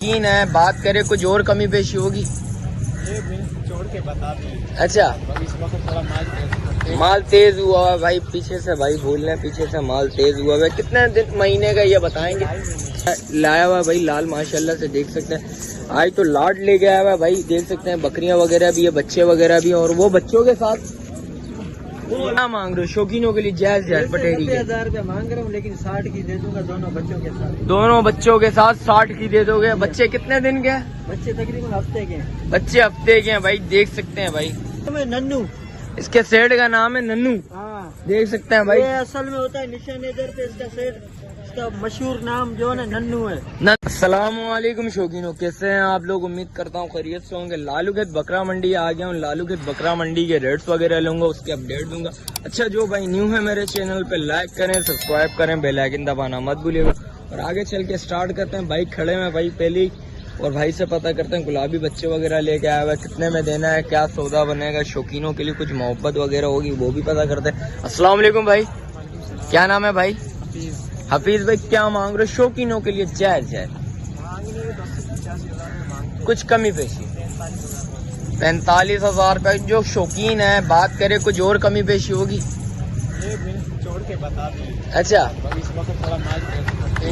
तीन है, बात करें कुछ और कमी पेशी होगी? छोड़ के बता दी। अच्छा, इस वक्त थोड़ा माल तेज हुआ है भाई, पीछे से भाई बोल रहे हैं, पीछे से माल तेज हुआ है। कितने दिन महीने का ये बताएंगे? लाया हुआ भाई लाल, माशाल्लाह से देख सकते हैं। आज तो लाट ले गया हुआ भाई, देख सकते हैं। बकरियां वगैरह भी है, बच्चे वगैरह भी, और वो बच्चों के साथ क्या मांग रहे हो? शौकीनों के लिए जायज जायज पटेरी के 1000 रुपया मांग रहा हूँ, लेकिन 60 की दे दूंगा दोनों बच्चों के साथ। दोनों बच्चों के साथ 60 की दे दोगे? बच्चे कितने दिन के हैं? बच्चे तकरीबन हफ्ते के हैं। बच्चे हफ्ते के हैं भाई, देख सकते हैं भाई। नन्नू, इसके सेठ का नाम है नन्नू, हाँ देख सकते हैं भाई। ये असल में होता है निशान इधर पे, इसका सेठ, इसका मशहूर नाम जो है ना नन्नू है। अस्सलामुअलैकुम शौकीनों, कैसे हैं आप लोग? उम्मीद करता हूँ खैरियत से होंगे। लालू खेत बकरा मंडी आ गया हूँ। लालू खेत बकरा मंडी के रेट्स वगैरह लूंगा, उसके अपडेट दूंगा। अच्छा, जो भाई न्यू है मेरे चैनल पे, लाइक करें, सब्सक्राइब करें, बेल आइकन दबाना मत भूलिएगा। और आगे चल के स्टार्ट करते हैं। भाई खड़े हैं भाई पहले ही, और भाई से पता करते हैं गुलाबी बच्चे वगैरह लेके आया हुआ है, कितने में देना है, क्या सौदा बनेगा। शौकीनों के लिए कुछ मोहब्बत वगैरह होगी, वो भी पता करते हैं। अस्सलाम वालेकुम भाई, क्या नाम है भाई? हफीज भाई, क्या मांग रहे हो? शौकीनों के लिए जायज है, कुछ कमी पेशी? 45,000 का। जो शौकीन है, बात करें कुछ और कमी पेशी होगी? छोड़ के बता दी। अच्छा, इस वक्त थोड़ा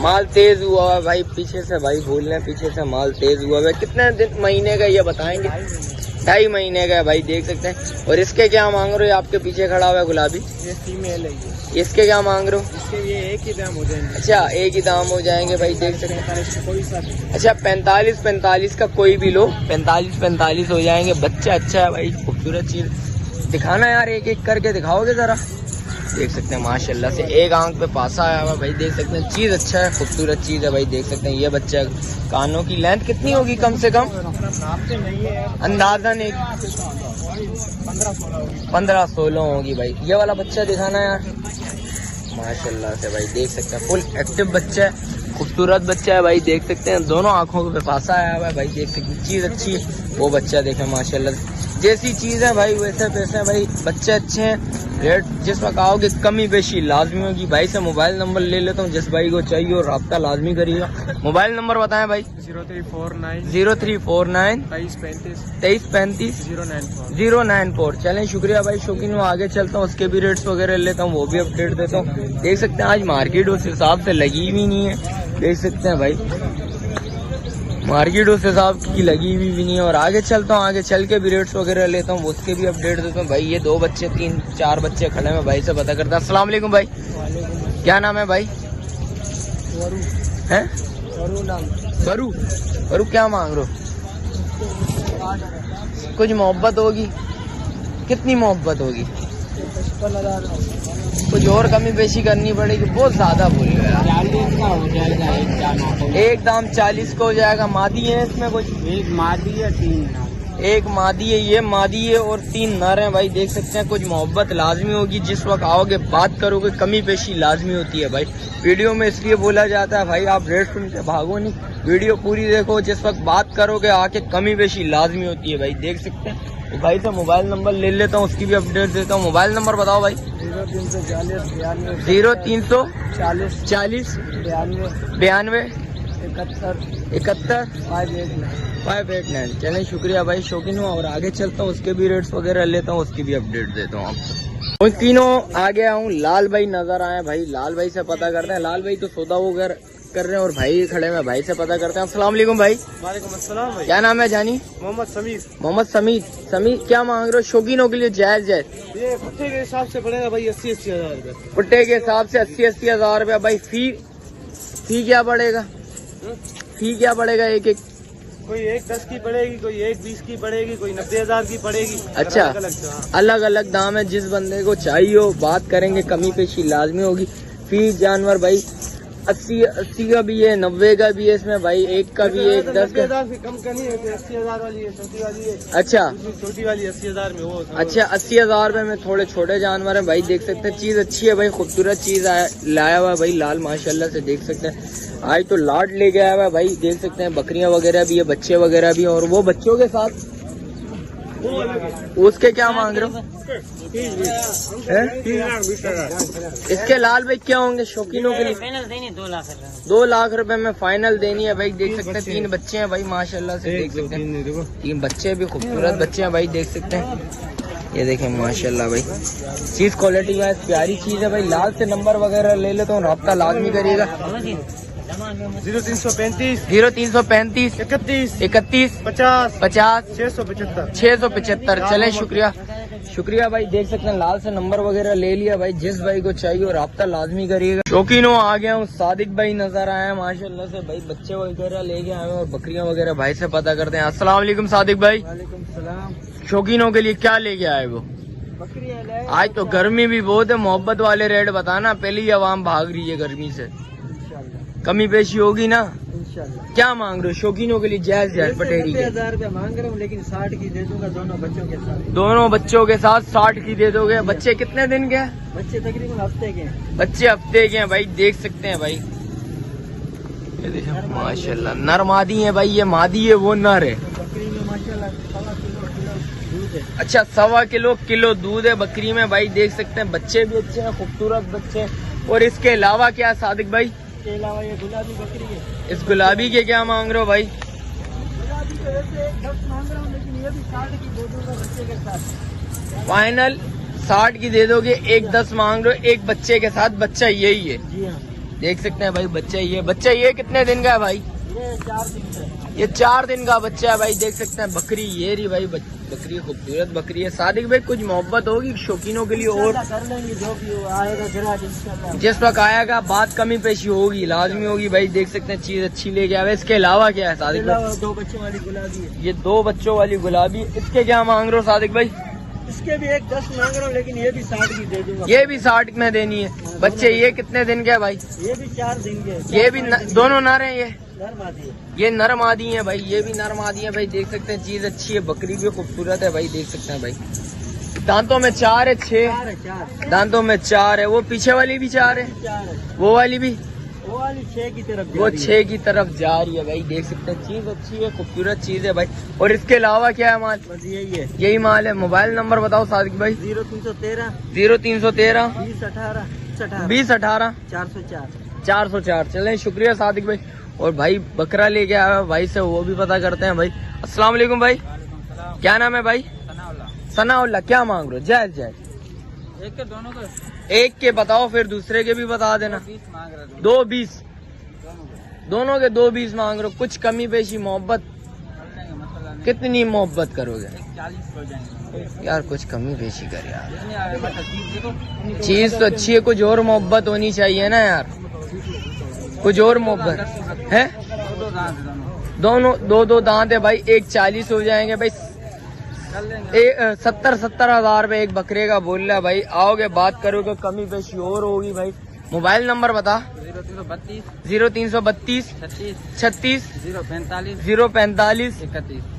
माल तेज हुआ है भाई, पीछे से भाई बोल रहे हैं, पीछे से माल तेज हुआ है। कितने दिन महीने का ये बताएंगे? 2.5 महीने का है भाई, देख सकते हैं। और इसके क्या मांग रहे हो? आपके पीछे खड़ा हुआ है गुलाबी, ये फीमेल है ये। इसके क्या मांग रहे हो? इसके ये एक ही दाम हो जाएंगे। अच्छा, एक ही दाम हो जाएंगे भाई, देख सकते हैं। 45 कोई सा भी। अच्छा, 45 का कोई भी लो, 45 हो जाएंगे। बच्चा अच्छा है भाई, खूबसूरत चीज। दिखाना यार, एक एक करके दिखाओगे जरा? देख सकते हैं माशाल्लाह से, एक आंख पे पासा आया हुआ भाई, देख सकते हैं। चीज अच्छा है, खूबसूरत चीज है भाई, देख सकते हैं। ये बच्चा, कानों की लेंथ कितनी होगी कम से कम? अंदाजन एक 15-16 होगी भाई। ये वाला बच्चा दिखाना यार, माशाल्लाह से भाई, देख सकते हैं। फुल एक्टिव बच्चा है, खूबसूरत बच्चा है भाई, देख सकते हैं। दोनों आंखों पे पासा आया हुआ है भाई, देख सकते हैं। चीज अच्छी है, वो बच्चा देखे माशाल्लाह से। जैसी चीज है भाई वैसे पैसे भाई, बच्चे अच्छे हैं। रेट जिस वक्त आओगे कमी पेशी लाजमी होगी। भाई से मोबाइल नंबर ले लेता हूँ, जिस भाई को चाहिए और रब्ता लाजमी करिएगा। मोबाइल नंबर बताएं भाई। 0349 2335 094। चलें, शुक्रिया भाई। शौकीन हूँ, आगे चलता हूँ, उसके भी रेट्स वगैरह लेता हूँ, वो भी अपडेट देता हूँ। देख सकते हैं आज मार्केट उस हिसाब से लगी हुई नहीं है, देख सकते हैं भाई, मार्केट उस हिसाब की लगी हुई भी नहीं है। और आगे चलता हूँ, आगे चल के भी रेट्स वगैरह लेता हूँ, उसके भी अपडेट देता हूँ भाई। ये 2 बच्चे 3-4 बच्चे खड़े हैं, भाई से पता करता है। अस्सलाम वालेकुम भाई, क्या नाम है भाई? हैं बरू, बरू क्या मांग रहे हो? कुछ मोहब्बत होगी? कितनी मोहब्बत होगी? 55,000 कुछ और कमी पेशी करनी पड़ेगी, बहुत ज्यादा बोल रहे हो। 40 का हो जाएगा। एक दाम 40 का हो जाएगा। मादी है इसमें कुछ? एक मादी है, 3 एक मादी है, ये मादी है, और 3 नर हैं भाई, देख सकते हैं। कुछ मोहब्बत लाजमी होगी, जिस वक्त आओगे बात करोगे कमी पेशी लाजमी होती है भाई। वीडियो में इसलिए बोला जाता है भाई, आप रेट सुन के भागो नहीं, वीडियो पूरी देखो। जिस वक्त बात करोगे आके कमी पेशी लाजमी होती है भाई, देख सकते हैं। तो भाई से मोबाइल नंबर ले लेता हूँ, उसकी भी अपडेट देता हूँ। मोबाइल नंबर बताओ भाई। 0340 0340 92 71 589। चलें, शुक्रिया भाई। शौकीन हूँ, और आगे चलता हूँ, उसके भी रेट्स वगैरह लेता हूँ, उसकी भी अपडेट देता हूँ आपको। उन तीनों आ गया हूँ। लाल भाई नजर आए भाई, लाल भाई से पता करते हैं। लाल भाई तो सौदा वगैरह कर रहे हैं, और भाई खड़े हैं, भाई से पता करते हैं। अस्सलाम वालेकुम भाई, वालेकुम अस्सलाम भाई। क्या नाम है जानी? मोहम्मद समीर। मोहम्मद समीर, क्या मांग रहे हो? शौकीनों के लिए जायज जायज? ये कुत्ते के हिसाब से पड़ेगा भाई 80-80 हजार रुपए। पुट्टे के हिसाब से 80-80 हजार रुपया भाई। फी क्या पड़ेगा? फी क्या पड़ेगा? एक कोई 10 की पड़ेगी, कोई 20 की पड़ेगी, कोई 90,000 की पड़ेगी। अच्छा, अलग अलग दाम है। जिस बंदे को चाहिए हो बात करेंगे, कमी पेशी लाजमी होगी। फी जानवर भाई 80 का भी है, 90 का भी है इसमें भाई, 1 का भी है, 10 का। कम करनी है, 80,000 वाली है, छोटी वाली है। अच्छा, छोटी वाली 80,000 में वो। अच्छा 80,000 में थोड़े छोटे जानवर है भाई, देख सकते हैं। चीज अच्छी है भाई, खूबसूरत चीज लाया हुआ है भाई, लाल माशाल्लाह से, देख सकते हैं। आज तो लाट ले गया हुआ है भाई, देख सकते हैं। बकरियां वगैरह भी है, बच्चे वगैरह भी है, और वो बच्चों के साथ उसके क्या मांग रहे हो? हैं? इसके लाल भाई क्या होंगे शौकीनों के लिए? फाइनल देनी 2 लाख 2 लाख रुपए में फाइनल देनी है भाई। देख सकते हैं 3 बच्चे हैं भाई माशाल्लाह से, देख सकते हैं 3 बच्चे भी खूबसूरत बच्चे हैं भाई, देख सकते हैं। ये देखें माशाल्लाह भाई, चीज क्वालिटी वाइज प्यारी चीज है भाई। लाल से नंबर वगैरह ले ले तो रब्ता लाजमी करिएगा। 0335 0335 31 31 50 50 675। 675। चलें शुक्रिया शुक्रिया भाई। देख सकते हैं लाल से नंबर वगैरह ले लिया भाई। जिस भाई को चाहिए और राब्ता लाजमी करिएगा। शौकीनों आ गया हूँ, सादिक भाई नजर आए हैं माशाल्लाह से भाई। बच्चे वगैरह लेके आए हैं और बकरियां वगैरह भाई से पता करते हैं। अस्सलाम वालेकुम सादिक भाई। वालेकुम सलाम। शौकीनों के लिए क्या लेके आए वो? बकरियां ले आज तो गर्मी भी बहुत है, मोहब्बत वाले रेट बताना, पहले ही आवाम भाग रही है गर्मी से। इंशाल्लाह कमी पेशी होगी ना? इंशाल्लाह। क्या मांग रहे हो शौकीनों के लिए? जायज जायज पटेरी के 90,000 रुपया मांग रहा हूँ, लेकिन 60 की दे दूंगा दोनों बच्चों के साथ। दोनों बच्चों के साथ 60 की दे दोगे? बच्चे कितने दिन के हैं? बच्चे तकरीबन हफ्ते के हैं। बच्चे हफ्ते के हैं भाई, देख सकते हैं भाई। ये देखो माशाल्लाह नर मादी है भाई। ये मादी है वो नर है। बकरी में माशाल्लाह 1.25 किलो दूध है। अच्छा 1.25 किलो दूध है बकरी में भाई, देख सकते हैं। बच्चे भी अच्छे हैं, खूबसूरत बच्चे हैं। और इसके अलावा क्या सादिक भाई? इसके अलावा ये गुलाबी बकरी है। इस गुलाबी के क्या मांग रहे हो भाई? गुलाबी तो वैसे 10 मांग रहा हूँ, लेकिन ये भी 60 की दे दूंगा बच्चे के साथ। फाइनल 60 की दे दोगे? एक 10 मांग रहे हो, एक बच्चे के साथ। बच्चा यही है, जी हाँ। देख सकते हैं भाई। बच्चा ये, बच्चा ये कितने दिन का है भाई? ये 4 दिन से। ये 4 दिन का बच्चा है भाई, देख सकते हैं। बकरी ये रही भाई, बकरी खूबसूरत बकरी है। सादिक भाई कुछ मोहब्बत होगी शौकीनों के लिए और इंशाल्लाह कर लेंगे, जो भी आएगा ग्राहक इंशाल्लाह। जिस वक्त आएगा बात कमी पेशी होगी, लाजमी होगी भाई। देख सकते हैं चीज अच्छी लेके आवे। इसके अलावा क्या है सादिक भाई? 2 बच्चों वाली गुलाबी है। ये 2 बच्चों वाली गुलाबी, इसके क्या मांग रहे हो सादिक भाई? इसके भी एक 10 मांग रहा हूँ, लेकिन ये भी 60 की दे दूंगा। ये भी 60 में देनी है। बच्चे ये कितने दिन के है भाई? ये भी 4 दिन के। ये भी दोनों नर हैं। ये नर मादी है। ये नर मादी है भाई, ये भी नर मादी है भाई। देख सकते हैं चीज अच्छी है, बकरी भी खूबसूरत है भाई, देख सकते हैं भाई। दांतों में 4 है, 6 4 दांतों में 4 है। वो पीछे वाली भी 4 है, 4 है। वो वाली भी, वो वाली 6 की तरफ जा वो रही है। 6 की तरफ जा रही है भाई। देख सकते हैं चीज अच्छी है, खूबसूरत चीज है भाई। और इसके अलावा क्या है माल? बस यही है। यही माल है। मोबाइल नंबर बताओ सादिक भाई। 0313 0313 20 18 20 18 404। 404। चलें शुक्रिया सादिक भाई। और भाई बकरा लेके आया है भाई से, वो भी पता करते हैं भाई। अस्सलाम वालेकुम भाई। क्या नाम है भाई? सनाउल्लाह। क्या मांग रहे हो? जायज जायज। एक के दोनों को एक के बताओ, फिर दूसरे के भी बता देना। 20 मांग रहा हूँ। 2.20 दोनों के 2.20 मांग रहे हो। कुछ कमी पेशी मोहब्बत? कितनी मोहब्बत करोगे 40 हो जाएंगे यार? कुछ कमी पेशी कर यार। चीज तो अच्छी है, कुछ और मोहब्बत होनी चाहिए ना यार। कुछ और मोहब्बत है। दोनों 2 दांत है भाई। एक 40 हो जाएंगे भाई। 70 हजार रुपए एक बकरे का बोल रहा है भाई। आओगे बात करोगे, कमी पेशी और होगी भाई। मोबाइल नंबर बता। 0332 36 045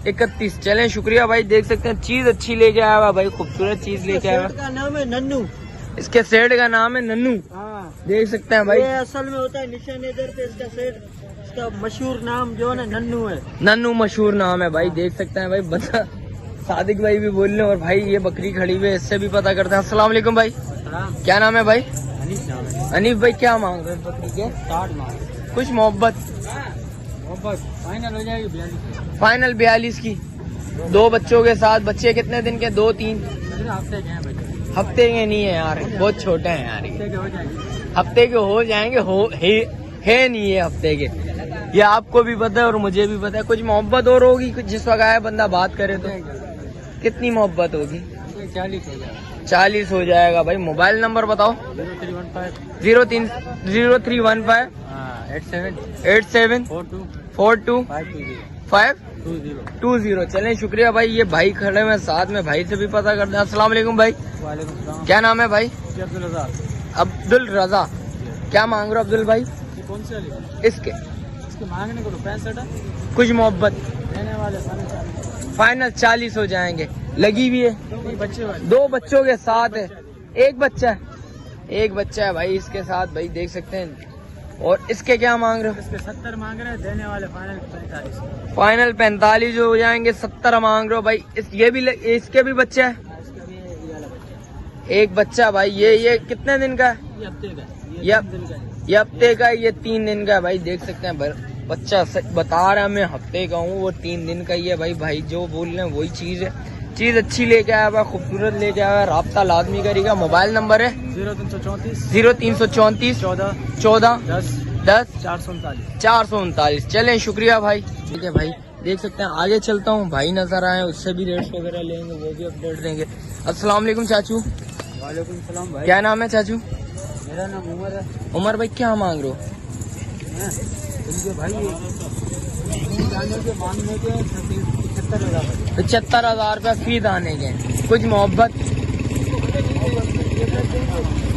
31। चलें शुक्रिया भाई। देख सकते हैं चीज अच्छी लेके आया हुआ भाई, खूबसूरत चीज लेके आया हुआ। का नाम है नन्नू। इसके सेठ का नाम है नन्नू, हाँ, देख सकते हैं भाई। ये असल में होता है निशान इधर पे। इसका सेठ, इसका मशहूर नाम जो है ना नन्नू है। नन्नू मशहूर नाम है भाई, देख सकते हैं भाई। बता सादिक भाई भी बोल रहे हैं। और भाई ये बकरी खड़ी हुई है, इससे भी पता करते हैं। अस्सलाम वालेकुम भाई। क्या नाम है भाई? अनीफ भाई। क्या मांग रहे हैं बकरी के? 60 मांग। कुछ मोहब्बत? फाइनल हो जाएगी 42। फाइनल 42 की। 2 बच्चों के साथ। बच्चे कितने दिन के? 2-3 हफ्ते के हैं बच्चे। हफ्ते के नहीं है यार, बहुत छोटे हैं यार। हफ्ते के हो जाएंगे। हफ्ते के हो जाएंगे, है नहीं है हफ्ते के। ये आपको भी पता है और मुझे भी पता है। कुछ मोहब्बत और होगी कुछ, जिस वक्त आया बंदा बात करे तो। कितनी मोहब्बत होगी? 40 हो जाएगा। 40 हो जाएगा भाई। मोबाइल नंबर बताओ। 0315 0315 87 42 520। चलें शुक्रिया भाई। ये भाई खड़े में साथ में, भाई से भी पता करते हैं। अस्सलाम वालेकुम भाई। वालेकुम सलाम। क्या नाम है भाई? अब्दुल रज़ा। अब्दुल रजा। क्या मांग रहे हो अब्दुल भाई? ये कौन से वाली? इसके मांगने को 65 कुछ मोहब्बत? देने वाले 40। फाइनल 40 हो जाएंगे। लगी भी है। बच्चे वाले 2 बच्चों के साथ है। एक बच्चा है, एक बच्चा है भाई इसके साथ भाई, देख सकते हैं। और इसके क्या मांग रहे हो? इसके 70 मांग रहे हैं, देने वाले फाइनल 45। फाइनल 45 हो जाएंगे, 70 मांग रहे हो भाई। इसके भी बच्चे हैं? इसका भी ये वाला बच्चा, एक बच्चा भाई। ये कितने दिन का है? ये हफ्ते का है, ये 3 दिन का है। ये हफ्ते का है, ये 3 दिन का है भाई। देख सकते हैं बच्चा बता रहा है मैं हफ्ते का हूँ, वो 3 दिन का ही है भाई। भाई जो बोल रहे हैं वही चीज है। चीज अच्छी लेके आया हुआ, खूबसूरत लेके आया हुआ। राब्ता लाजमी करेगा। मोबाइल नंबर है 0334 0334 14 14 10 10 439। 439। चलें, शुक्रिया भाई। ठीक है भाई, देख सकते हैं। आगे चलता हूँ, भाई नजर आए, उससे भी रेट्स वगैरह लेंगे, वो भी अपडेट देंगे। अस्सलाम वालेकुम चाचू। वालेकुम सलाम भाई। क्या नाम है चाचू? मेरा नाम उमर है। उमर भाई, क्या मांग रहे हो? इनके भाई जाने के मांगने के 75,000। 75,000 रुपया फी दाने के। कुछ मोहब्बत?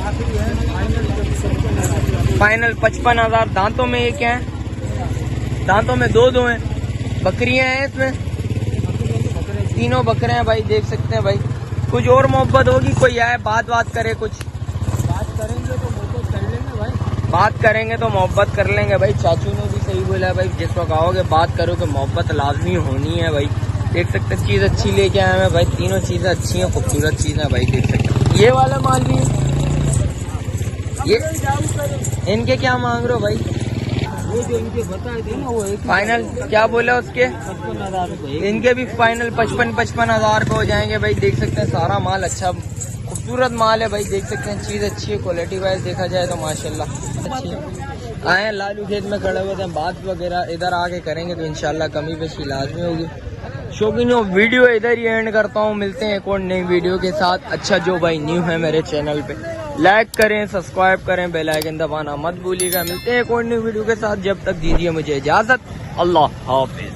आखिरी है फाइनल फाइनल 55,000। दांतों में ये क्या है? दांतों में दो हैं। बकरियां हैं इसमें? तीनों बकरे हैं भाई। देख सकते हैं भाई। कुछ और मोहब्बत होगी? कोई आए बात करे, कुछ बात करेंगे तो मोहब्बत कर लेंगे भाई। बात करेंगे तो मोहब्बत कर लेंगे भाई। चाचू ने भी सही बोला है भाई, जिस वक्त आओगे बात करोगे, मोहब्बत लाजमी होनी है भाई। देख सकते हैं, चीज अच्छी लेके आए हैं भाई। तीनों चीजें अच्छी हैं, खूबसूरत चीज है भाई। देख सकते हैं, ये वाला माल भी है। ये इनके क्या मांग रहे हो भाई? वो जो इनके बताए थे ना, वो एक फाइनल क्या बोला उसके? 55,000 रुपये। इनके भी फाइनल 55,000 पे हो जाएंगे भाई। देख सकते हैं, सारा माल अच्छा खूबसूरत माल है भाई। देख सकते हैं, चीज अच्छी है, क्वालिटी वाइज देखा जाए तो माशाल्लाह अच्छी है। आए लालू खेत में खड़े हुए थे, बात वगैरह इधर आके करेंगे तो इंशाल्लाह कमी पेशी लाजमी होगी। शौकीनों, वीडियो इधर ही एंड करता हूँ। मिलते हैं एक और नई वीडियो के साथ। अच्छा, जो भाई न्यू है मेरे चैनल पे, लाइक करें, सब्सक्राइब करें, बेल आइकन दबाना मत भूलिएगा। मिलते हैं एक और नई वीडियो के साथ। जब तक दीजिए मुझे इजाजत। अल्लाह हाफिज।